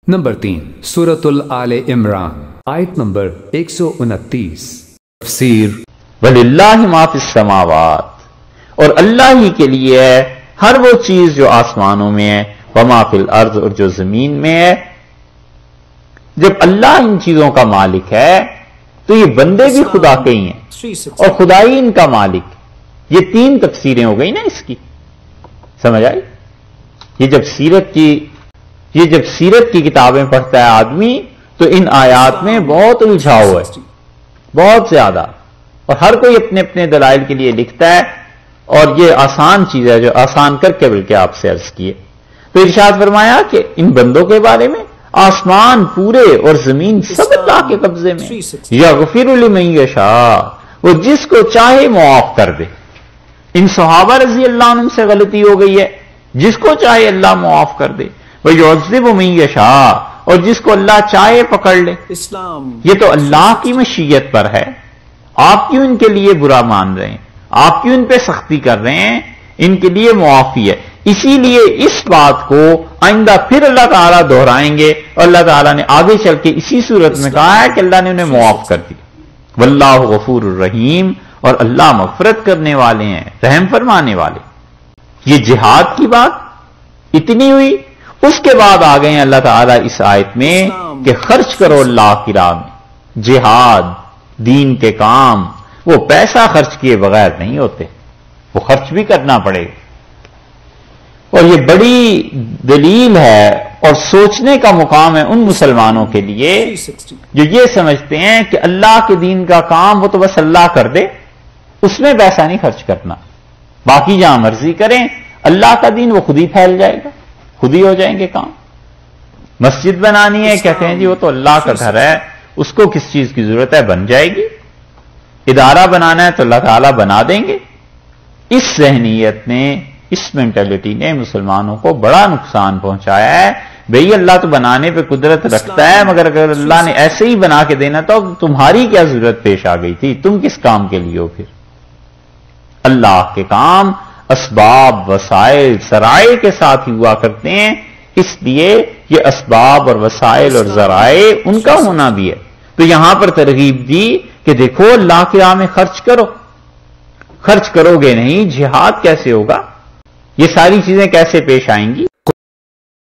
Number 3 सूरतुल आले इमरान आयत number 129। तफसीर वलिल्लाहि मा फिस समावात, और अल्लाह ही के लिए है हर वो चीज जो आसमानों में है, वमा फिल अर्ज, और जो जमीन में है। जब अल्लाह इन चीजों का मालिक है तो ये बंदे भी खुदा के ही हैं और खुदा ही इनका मालिक। ये 3 तफसीरें हो गई ना इसकी, समझ आई? ये जब सीरत की किताबें पढ़ता है आदमी तो इन आयात में बहुत उलझाव है, बहुत ज्यादा, और हर कोई अपने अपने दलाइल के लिए लिखता है। और ये आसान चीज है जो आसान करके बल्कि आपसे अर्ज किए। तो इरशाद फरमाया कि इन बंदों के बारे में, आसमान पूरे और जमीन सब अल्लाह के कब्जे में। यगफिरु लिमन यशा, वो जिसको चाहे मुआफ कर दे। इन सहाबा रजी अल्लाह अन्हुम से गलती हो गई है, जिसको चाहे अल्लाह मुआफ कर दे। वह युअज़्ज़िबु मन यशा, और जिसको अल्लाह चाहे पकड़ ले। ये तो अल्लाह की मशीयत पर है। आप क्यों इनके लिए बुरा मान रहे हैं? आप क्यों इन पे सख्ती कर रहे हैं? इनके लिए मुआफी है। इसीलिए इस बात को आइंदा फिर अल्लाह ताला दोहराएंगे, और अल्लाह ताला ने आगे चल के इसी सूरत में कहा है कि अल्लाह ने उन्हें मुआफ कर दिया। वल्लाहु गफूरुर रहीम, और अल्लाह मग़फ़िरत करने वाले हैं, रहम फरमाने वाले। ये जिहाद की बात इतनी हुई, उसके बाद आ गए अल्लाह ताला इस आयत में कि खर्च करो अल्लाह की राह में। जिहाद, दीन के काम, वो पैसा खर्च किए बगैर नहीं होते, वो खर्च भी करना पड़ेगा। और ये बड़ी दलील है और सोचने का मुकाम है उन मुसलमानों के लिए जो ये समझते हैं कि अल्लाह के दीन का काम वो तो बस अल्लाह कर दे, उसमें पैसा नहीं खर्च करना, बाकी जहां मर्जी करें, अल्लाह का दीन वो खुद ही फैल जाएगा, खुद ही हो जाएंगे काम। मस्जिद बनानी है, कहते हैं जी वो तो अल्लाह का घर है, उसको किस चीज की जरूरत है, बन जाएगी। इदारा बनाना है तो अल्लाह ताला बना देंगे। इस ज़हनियत ने, इस मेंटालिटी ने मुसलमानों को बड़ा नुकसान पहुंचाया है। भई अल्लाह तो बनाने पे कुदरत रखता है, मगर अगर अल्लाह ने ऐसे ही बना के देना तो तुम्हारी क्या जरूरत पेश आ गई थी? तुम किस काम के लिए हो फिर? अल्लाह के काम असबाब, वसाइल, ज़राए के साथ ही हुआ करते हैं, इसलिए ये असबाब और वसाइल और ज़राए उनका होना भी है। तो यहां पर तरगीब दी कि देखो अल्लाह की राह में खर्च करो। खर्च करोगे नहीं, जिहाद कैसे होगा? ये सारी चीजें कैसे पेश आएंगी?